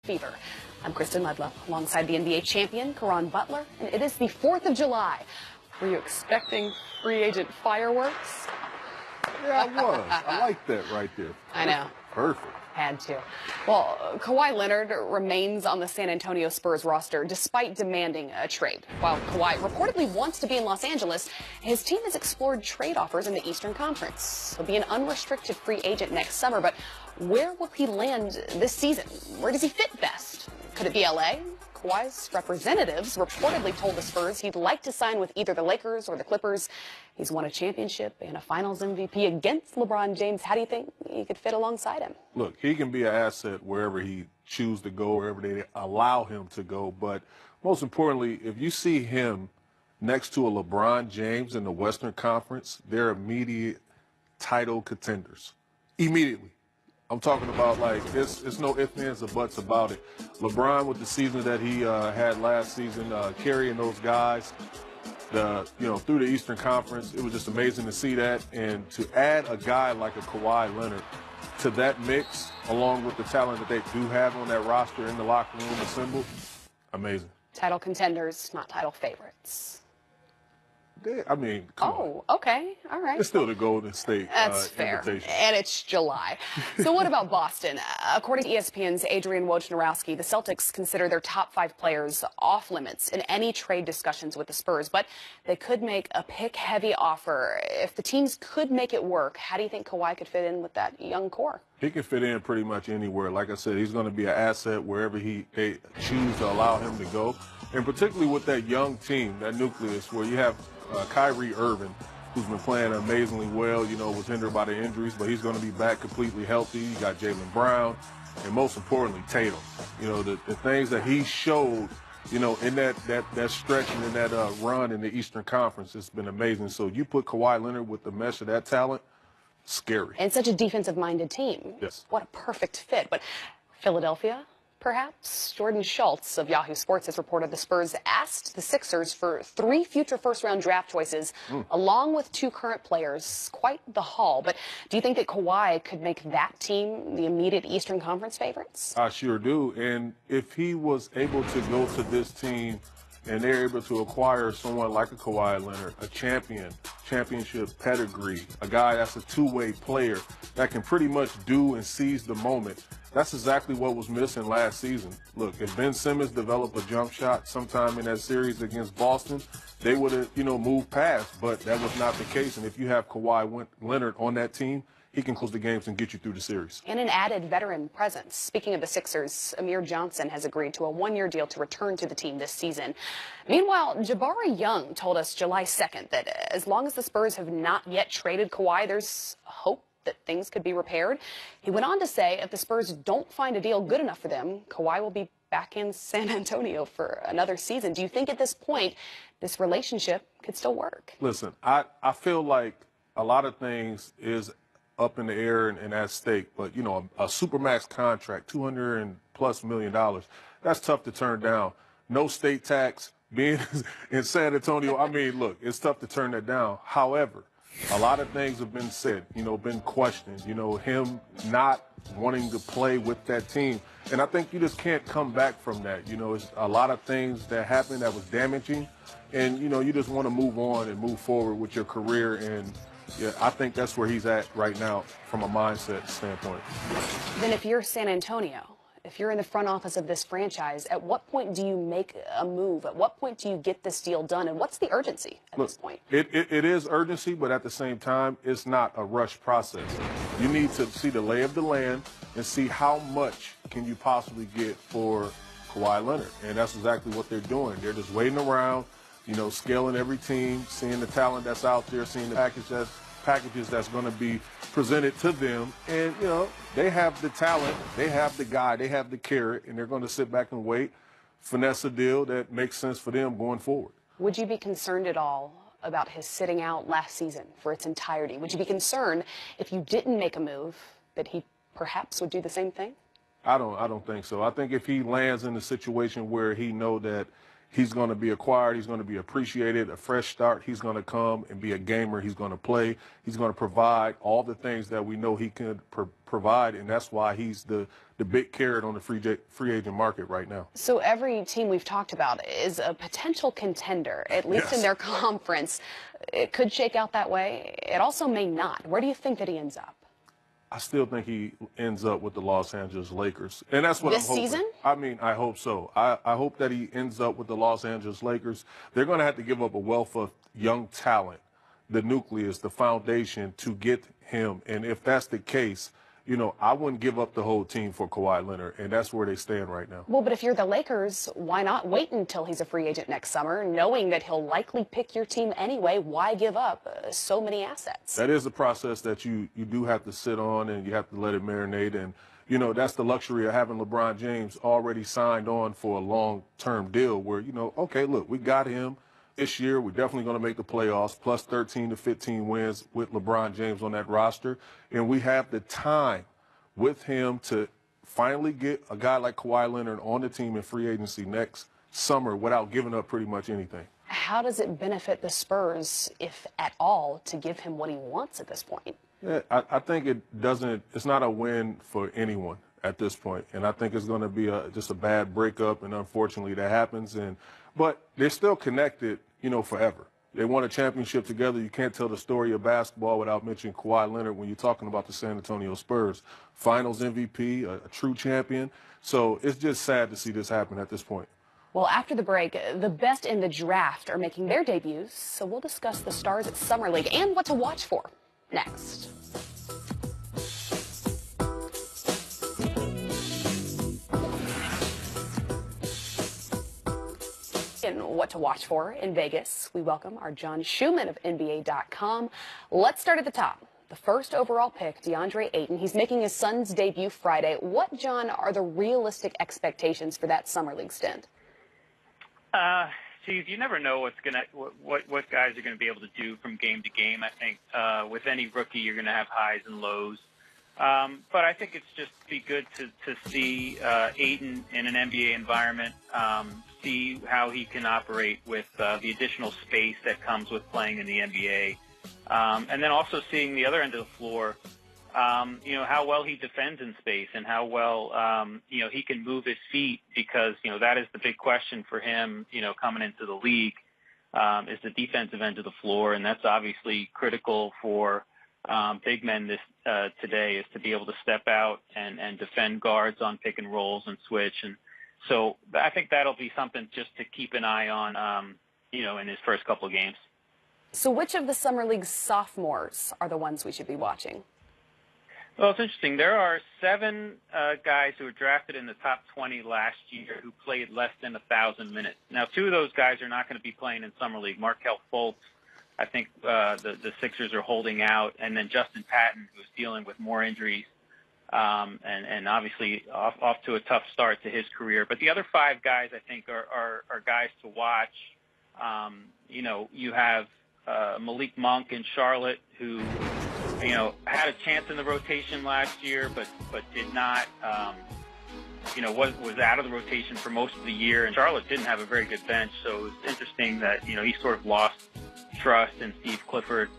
fever. I'm Kristen Ludlow, alongside the NBA champion, Caron Butler, and it is the 4th of July. Were you expecting free agent fireworks? Yeah, I was. I like that right there. I know. Perfect. Had to. Well, Kawhi Leonard remains on the San Antonio Spurs roster despite demanding a trade. While Kawhi reportedly wants to be in Los Angeles, his team has explored trade offers in the Eastern Conference. He'll be an unrestricted free agent next summer, but where will he land this season? Where does he fit best? Could it be LA? Kawhi's representatives reportedly told the Spurs he'd like to sign with either the Lakers or the Clippers. He's won a championship and a Finals MVP against LeBron James. How do you think he could fit alongside him? Look, he can be an asset wherever he chooses to go, wherever they allow him to go. But most importantly, if you see him next to a LeBron James in the Western Conference, they're immediate title contenders. Immediately. I'm talking about, like, it's no ifs, ands, or buts about it. LeBron, with the season that he had last season, carrying those guys, through the Eastern Conference, it was just amazing to see that. And to add a guy like a Kawhi Leonard to that mix, along with the talent that they do have on that roster in the locker room assembled, amazing. Title contenders, not title favorites. I mean, come on. Oh, okay. All right. It's still the Golden State That's fair. invitation. And it's July. So what about Boston? According to ESPN's Adrian Wojnarowski, the Celtics consider their top 5 players off limits in any trade discussions with the Spurs, but they could make a pick-heavy offer. If the teams could make it work, how do you think Kawhi could fit in with that young core? He can fit in pretty much anywhere. Like I said, he's going to be an asset wherever they choose to allow him to go. And particularly with that young team, that nucleus, where you have Kyrie Irving, who's been playing amazingly well, was hindered by the injuries, but he's going to be back completely healthy. You got Jaylen Brown, and most importantly, Tatum. The things that he showed, in that stretch and in that run in the Eastern Conference, it's been amazing. So you put Kawhi Leonard with the mesh of that talent, scary. And such a defensive-minded team. Yes. What a perfect fit. But Philadelphia, perhaps? Jordan Schultz of Yahoo Sports has reported the Spurs asked the Sixers for 3 future first-round draft choices, along with 2 current players. Quite the haul. But do you think that Kawhi could make that team the immediate Eastern Conference favorites? I sure do. And if he was able to go to this team and they're able to acquire someone like a Kawhi Leonard, a championship pedigree, a guy that's a two-way player that can pretty much do and seize the moment, that's exactly what was missing last season. Look, if Ben Simmons developed a jump shot sometime in that series against Boston, they would have, moved past, but that was not the case. And if you have Kawhi Leonard on that team, he can close the games and get you through the series. And an added veteran presence. Speaking of the Sixers, Amir Johnson has agreed to a 1-year deal to return to the team this season. Meanwhile, Jabari Young told us July 2nd that as long as the Spurs have not yet traded Kawhi, there's hope that things could be repaired. He went on to say if the Spurs don't find a deal good enough for them, Kawhi will be back in San Antonio for another season. Do you think at this point this relationship could still work? Listen, I feel like a lot of things is up in the air and at stake, but a supermax contract, $200+ million, that's tough to turn down. No state tax, being in San Antonio, I mean, look, it's tough to turn that down. However, a lot of things have been said, been questioned, him not wanting to play with that team. And I think you just can't come back from that. It's a lot of things that happened that was damaging. And, you just want to move on and move forward with your career. And yeah, I think that's where he's at right now from a mindset standpoint. Then if you're San Antonio, if you're in the front office of this franchise, at what point do you make a move? At what point do you get this deal done? And what's the urgency at this point? It is urgency, but at the same time, it's not a rush process. You need to see the lay of the land and see how much can you possibly get for Kawhi Leonard. And that's exactly what they're doing. They're just waiting around, scaling every team, seeing the talent that's out there, seeing the packages that's going to be presented to them. And, they have the talent, they have the guy, they have the carrot, and they're going to sit back and wait, finesse a deal that makes sense for them going forward. Would you be concerned at all about his sitting out last season for its entirety? Would you be concerned if you didn't make a move that he perhaps would do the same thing? I don't think so. I think if he lands in a situation where he know that He's going to be acquired. He's going to be appreciated, a fresh start. He's going to come and be a gamer. He's going to play. He's going to provide all the things that we know he can provide, and that's why he's the big carrot on the free agent market right now. So every team we've talked about is a potential contender, at least in their conference. It could shake out that way. It also may not. Where do you think that he ends up? I still think he ends up with the Los Angeles Lakers. And that's what I'm hoping. This season? I mean, I hope so. I hope that he ends up with the Los Angeles Lakers. They're going to have to give up a wealth of young talent, the nucleus, the foundation to get him. And if that's the case, you know, I wouldn't give up the whole team for Kawhi Leonard, and that's where they stand right now. Well, but if you're the Lakers, why not wait until he's a free agent next summer, knowing that he'll likely pick your team anyway? Why give up so many assets? That is a process that you do have to sit on, and you have to let it marinate. And, you know, that's the luxury of having LeBron James already signed on for a long-term deal where, you know, okay, look, we got him. This year, we're definitely going to make the playoffs, plus 13 to 15 wins with LeBron James on that roster. And we have the time with him to finally get a guy like Kawhi Leonard on the team in free agency next summer without giving up pretty much anything. How does it benefit the Spurs, if at all, to give him what he wants at this point? Yeah, I think it's not a win for anyone at this point. And I think it's going to be just a bad breakup, and unfortunately that happens. But they're still connected, you know, forever. They won a championship together. You can't tell the story of basketball without mentioning Kawhi Leonard when you're talking about the San Antonio Spurs. Finals MVP, a true champion. So it's just sad to see this happen at this point. Well, after the break, the best in the draft are making their debuts, so we'll discuss the stars at Summer League and what to watch for next. And what to watch for in Vegas, we welcome our John Schumann of NBA.com. Let's start at the top. The first overall pick, DeAndre Ayton. He's making his son's debut Friday. What, John, are the realistic expectations for that Summer League stint? Steve, you never know what guys are going to be able to do from game to game. I think with any rookie, you're going to have highs and lows. But I think it's just be good to see Ayton in an NBA environment, see how he can operate with the additional space that comes with playing in the NBA. And then also seeing the other end of the floor, you know, how well he defends in space and how well, you know, he can move his feet because, you know, that is the big question for him, you know, coming into the league, is the defensive end of the floor. And that's obviously critical for big men today, is to be able to step out and defend guards on pick and rolls and switch. And so I think that'll be something just to keep an eye on, you know, in his first couple of games. So which of the Summer League sophomores are the ones we should be watching? Well, it's interesting. There are 7 guys who were drafted in the top 20 last year who played less than 1,000 minutes. Now, 2 of those guys are not going to be playing in Summer League. Markelle Fultz, I think the Sixers are holding out, and then Justin Patton, who's dealing with more injuries, and obviously off to a tough start to his career. But the other 5 guys, I think, are guys to watch. You know, you have Malik Monk in Charlotte, who, you know, had a chance in the rotation last year, but did not, you know, was out of the rotation for most of the year. And Charlotte didn't have a very good bench, so it was interesting that, you know, he sort of lost trust in Steve Clifford.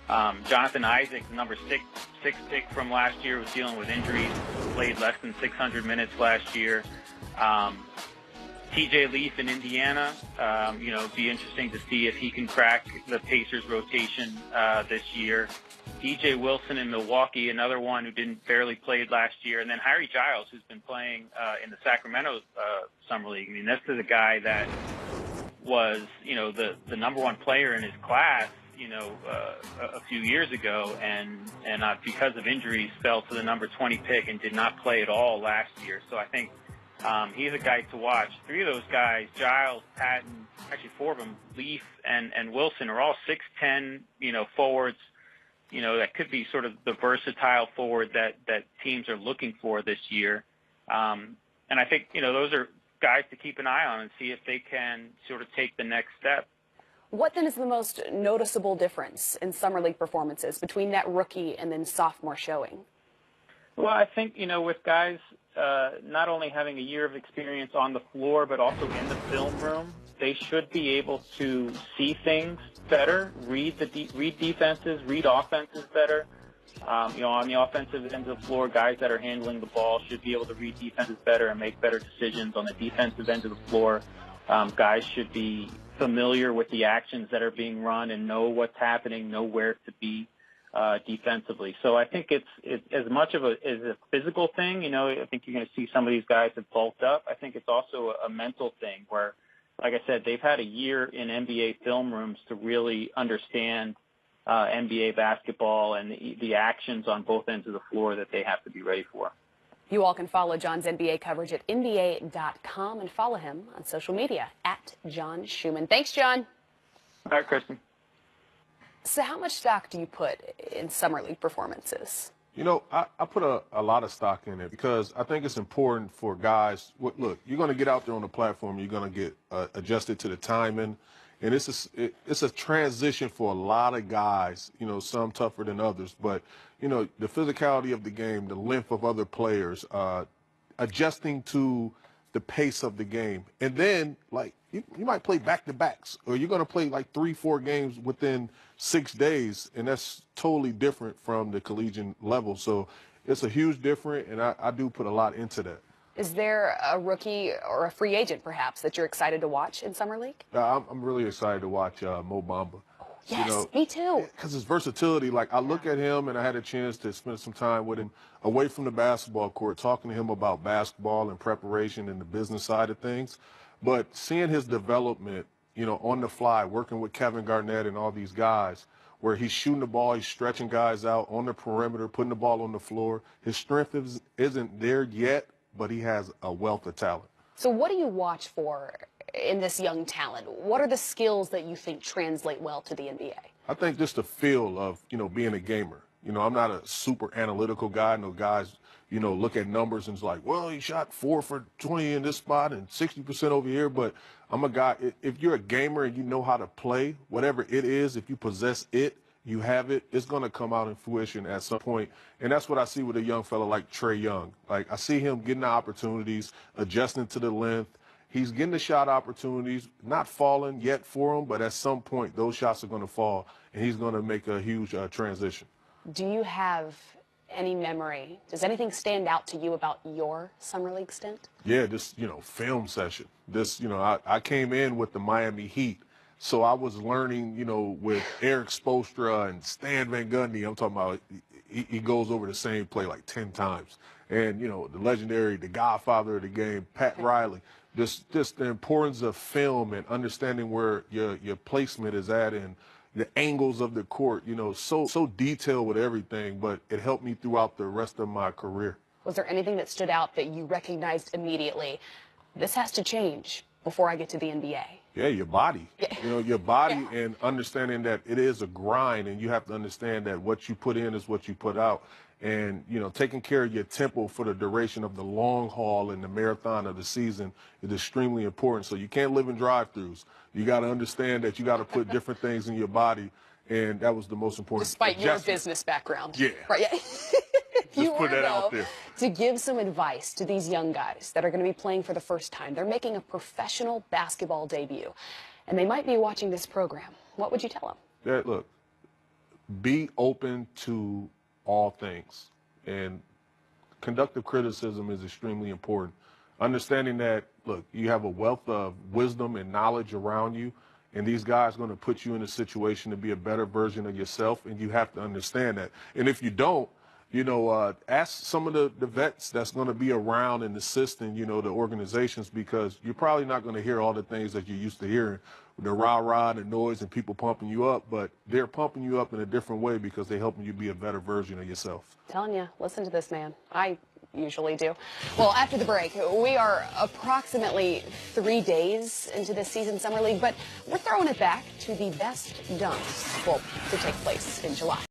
Jonathan Isaac, the number 6 pick from last year, was dealing with injuries, played less than 600 minutes last year. TJ Leaf in Indiana, you know, be interesting to see if he can crack the Pacers rotation this year. DJ Wilson in Milwaukee, another one who barely played last year. And then Harry Giles, who's been playing in the Sacramento Summer League. I mean, this is a guy that was, you know, the number 1 player in his class, you know, a few years ago, and because of injuries fell to the number 20 pick and did not play at all last year. So I think he's a guy to watch. 3 of those guys, Giles, Patton, actually 4 of them, Leaf and Wilson, are all 6'10", you know, forwards, you know, that could be sort of the versatile forward that teams are looking for this year. And I think, you know, those are guys to keep an eye on and see if they can sort of take the next step. What then is the most noticeable difference in Summer League performances between that rookie and then sophomore showing? Well, I think, you know, with guys not only having a year of experience on the floor, but also in the film room, they should be able to see things better, read defenses, read offenses better. On the offensive end of the floor, guys that are handling the ball should be able to read defenses better and make better decisions. On the defensive end of the floor, guys should be familiar with the actions that are being run and know what's happening, know where to be defensively. So I think it's as much of a physical thing. I think you're going to see some of these guys have bulked up. I think it's also a mental thing where, like I said, they've had a year in NBA film rooms to really understand NBA basketball and the actions on both ends of the floor that they have to be ready for. You all can follow John's NBA coverage at NBA.com and follow him on social media at John Schumann. Thanks, John. All right, Kristen. So how much stock do you put in Summer League performances? I put a lot of stock in it because I think it's important for guys. Look, you're going to get out there on the platform. You're going to get adjusted to the timing. And it's a transition for a lot of guys, some tougher than others. But, the physicality of the game, the length of other players, adjusting to the pace of the game. And then, you might play back-to-backs, or you're going to play 3-4 games within 6 days, and that's totally different from the collegiate level. So it's a huge difference, and I do put a lot into that. Is there a rookie or a free agent, perhaps, that you're excited to watch in Summer League? I'm really excited to watch Mo Bamba. Yes, me too. Because his versatility, I look at him, and I had a chance to spend some time with him away from the basketball court, talking to him about basketball and preparation and the business side of things. But seeing his development, on the fly, working with Kevin Garnett and all these guys, where he's shooting the ball, he's stretching guys out on the perimeter, putting the ball on the floor. His strength isn't there yet, but he has a wealth of talent. So what do you watch for in this young talent? What are the skills that you think translate well to the NBA? I think just the feel of, being a gamer. I'm not a super analytical guy. I know guys, look at numbers and it's like, well, he shot 4 for 20 in this spot and 60% over here. But I'm a guy, if you're a gamer and you know how to play, whatever it is, if you possess it, you have it, it's going to come out in fruition at some point. And that's what I see with a young fella like Trae Young. I see him getting the opportunities, adjusting to the length. He's getting the shot opportunities, not falling yet for him, but at some point those shots are going to fall, and he's going to make a huge transition. Do you have any memory? Does anything stand out to you about your Summer League stint? Yeah, this, film session. This, I came in with the Miami Heat. So I was learning, with Eric Spoelstra and Stan Van Gundy. I'm talking about he goes over the same play 10 times. And, the legendary, the godfather of the game, Pat Riley. Just the importance of film and understanding where your placement is at and the angles of the court, so detailed with everything. But it helped me throughout the rest of my career. Was there anything that stood out that you recognized immediately? This has to change before I get to the NBA. Yeah, your body. Your body and understanding that it is a grind, and you have to understand that what you put in is what you put out. And, taking care of your tempo for the duration of the long haul and the marathon of the season is extremely important. So you can't live in drive-thrus. You got to understand that you got to put different things in your body, and that was the most important. Despite your business background. Yeah. Right. Yeah. Just put that out there. To give some advice to these young guys that are going to be playing for the first time. They're making a professional basketball debut, and they might be watching this program. What would you tell them? Look, be open to all things, and conductive criticism is extremely important. Understanding that, look, you have a wealth of wisdom and knowledge around you, and these guys are going to put you in a situation to be a better version of yourself, and you have to understand that. And if you don't, ask some of the vets that's going to be around and assisting, the organizations, because you're probably not going to hear all the things that you're used to hearing, the rah-rah, the noise, and people pumping you up, but they're pumping you up in a different way because they're helping you be a better version of yourself. I'm telling you, listen to this man. I usually do. Well, after the break, we are approximately 3 days into this season Summer League, but we're throwing it back to the best dunks, to take place in July.